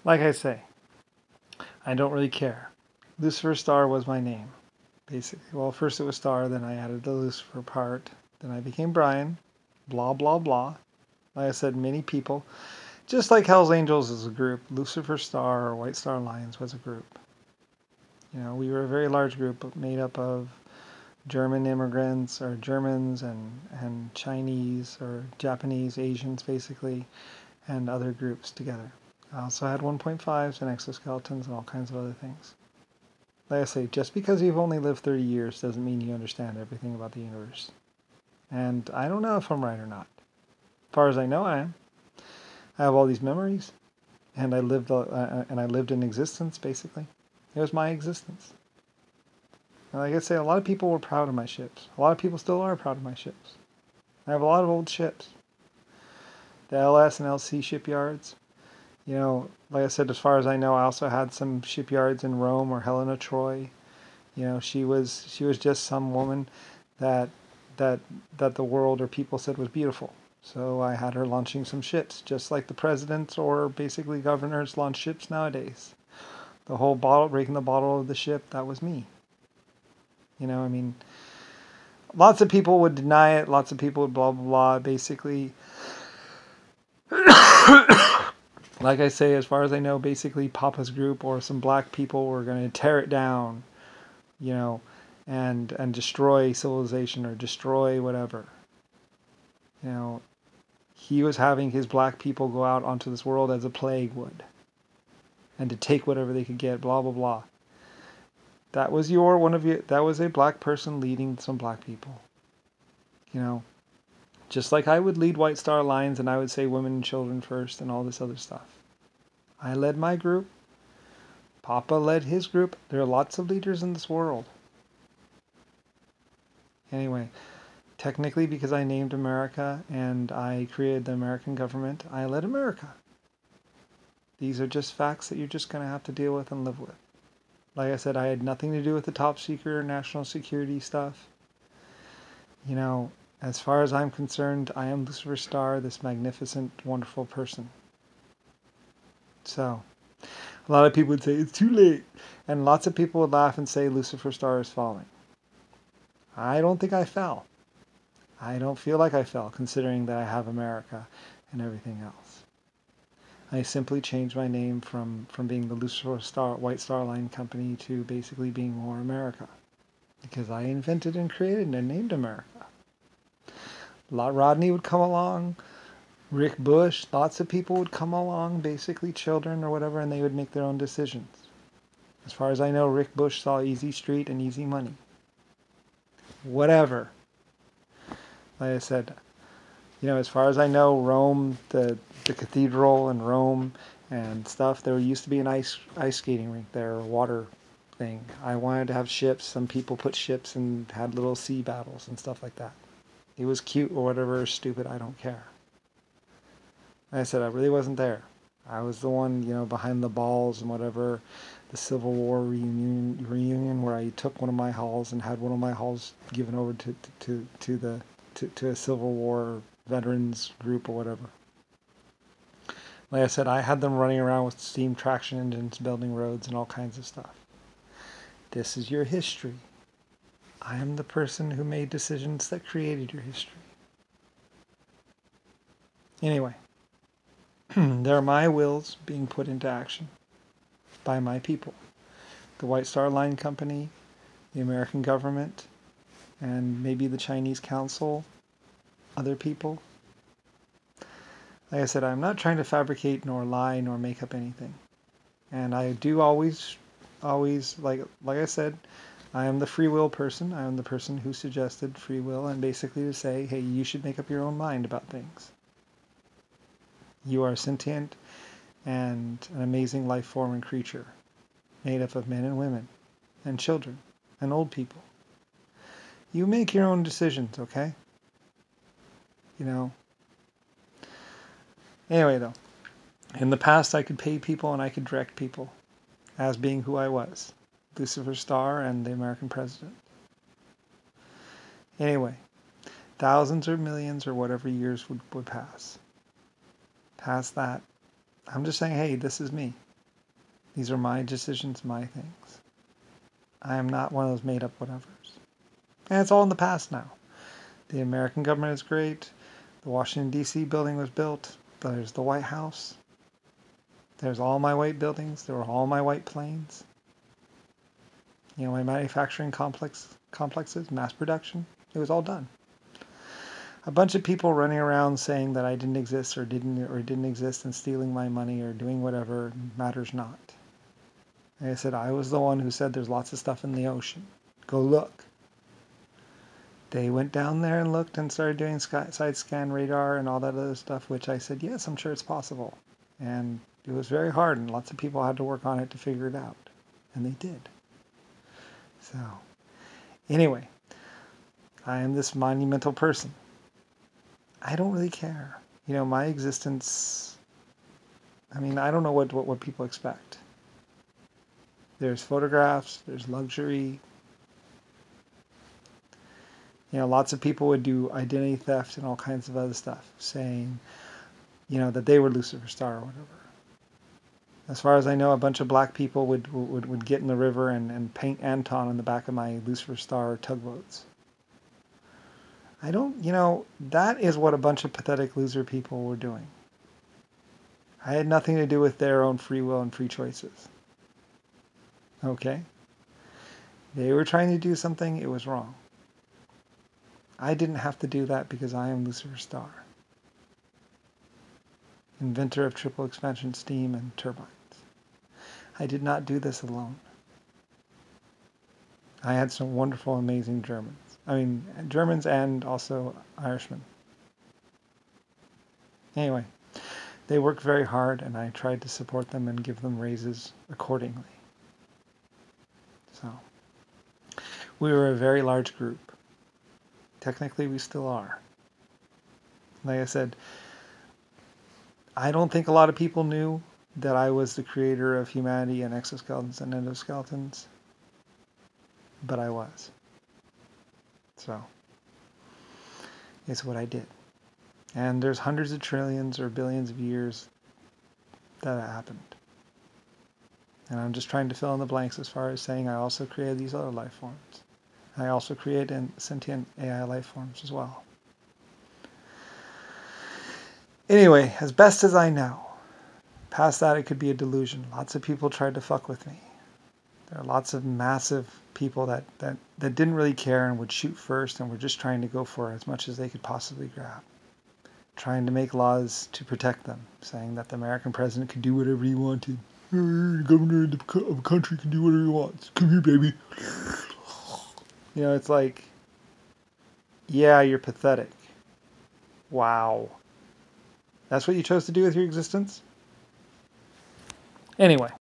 Like I say, I don't really care. Lucifer Star was my name, basically. Well, first it was Star, then I added the Lucifer part. Then I became Brian. Blah, blah, blah. Like I said, many people. Just like Hell's Angels is a group, Lucifer Star or White Star Lions was a group. We were a very large group made up of German immigrants or Germans and Chinese or Japanese, Asians basically, and other groups together. I also had 1.5s and exoskeletons and all kinds of other things. Like I say, just because you've only lived 30 years doesn't mean you understand everything about the universe. And I don't know if I'm right or not. As far as I know, I am. I have all these memories, and I lived in existence, basically. It was my existence. And like I say, a lot of people were proud of my ships. A lot of people still are proud of my ships. I have a lot of old ships. The LS and LC shipyards. Like I said, as far as I know, I also had some shipyards in Rome or Helena, Troy. She was just some woman that the world or people said was beautiful. So I had her launching some ships, just like the presidents or basically governors launch ships nowadays. The whole breaking the bottle of the ship, that was me. Lots of people would deny it. Lots of people would blah, blah, blah. Basically, like I say, as far as I know, basically Papa's group or some black people were going to tear it down, and destroy civilization or destroy whatever. He was having his black people go out onto this world as a plague would, and to take whatever they could get, blah, blah, blah. That was that was a black person leading some black people. Just like I would lead White Star Lions and I would say women and children first and all this other stuff. I led my group. Papa led his group. There are lots of leaders in this world. Anyway, technically because I named America and I created the American government, I led America. These are just facts that you're just going to have to deal with and live with. Like I said, I had nothing to do with the top secret or national security stuff. As far as I'm concerned, I am Lucifer Star, this magnificent, wonderful person. So, a lot of people would say, it's too late. And lots of people would laugh and say Lucifer Star is falling. I don't think I fell. I don't feel like I fell, considering that I have America and everything else. I simply changed my name from being the Lucifer Star, White Star Line Company to basically being more America. Because I invented and created and named America. Rodney would come along, Rick Bush, lots of people would come along, basically children or whatever, and they would make their own decisions. As far as I know, Rick Bush saw easy street and easy money. Whatever. Like I said, as far as I know, Rome, the cathedral in Rome and stuff, there used to be an ice skating rink there, a water thing. I wanted to have ships. Some people put ships and had little sea battles and stuff like that. It was cute or whatever, stupid, I don't care. Like I said, I really wasn't there. I was the one, behind the balls and whatever, the Civil War reunion where I took one of my halls and had one of my halls given over to a Civil War veterans group or whatever. Like I said, I had them running around with steam traction engines, building roads and all kinds of stuff. This is your history. I am the person who made decisions that created your history. Anyway, there are my wills being put into action by my people. The White Star Line Company, the American government, and maybe the Chinese council, other people. Like I said, I'm not trying to fabricate nor lie nor make up anything. And I do always, like I said, I am the free will person. I am the person who suggested free will and basically to say, hey, you should make up your own mind about things. You are sentient and an amazing life form and creature made up of men and women and children and old people. You make your own decisions, okay? Anyway, though, in the past I could pay people and I could direct people as being who I was. Lucifer Star and the American president. Anyway, thousands or millions or whatever years would pass. Past that, I'm just saying, hey, this is me. These are my decisions, my things. I am not one of those made-up whatevers. And it's all in the past now. The American government is great. The Washington, D.C. building was built. There's the White House. There's all my white buildings. There were all my white planes. You know, my manufacturing complexes, mass production. It was all done. A bunch of people running around saying that I didn't exist or didn't exist and stealing my money or doing whatever matters not. Like I said, I was the one who said there's lots of stuff in the ocean. Go look. They went down there and looked and started doing side scan radar and all that other stuff, which I said, yes, I'm sure it's possible. And it was very hard, and lots of people had to work on it to figure it out. And they did. So, anyway, I am this monumental person. I don't really care. You know, my existence, I mean, I don't know what people expect. There's photographs, there's luxury. You know, lots of people would do identity theft and all kinds of other stuff, saying, you know, that they were Lusifer Star or whatever. As far as I know, a bunch of black people would get in the river and paint Anton on the back of my Lucifer Star tugboats. I don't, you know, that is what a bunch of pathetic loser people were doing. I had nothing to do with their own free will and free choices. Okay? They were trying to do something, it was wrong. I didn't have to do that because I am Lucifer Star, inventor of triple expansion steam and turbines. I did not do this alone. I had some wonderful, amazing Germans. I mean, Germans and also Irishmen. Anyway, they worked very hard, and I tried to support them and give them raises accordingly. So, we were a very large group. Technically, we still are. Like I said, I don't think a lot of people knew that I was the creator of humanity and exoskeletons and endoskeletons, but I was. So, it's what I did. And there's hundreds of trillions or billions of years that happened. And I'm just trying to fill in the blanks as far as saying I also created these other life forms. I also created sentient AI life forms as well. Anyway, as best as I know, past that it could be a delusion. Lots of people tried to fuck with me. There are lots of massive people that didn't really care and would shoot first and were just trying to go for as much as they could possibly grab. Trying to make laws to protect them, saying that the American president could do whatever he wanted. The governor of a country can do whatever he wants. Come here, baby. You know, it's like, yeah, you're pathetic. Wow. That's what you chose to do with your existence? Anyway.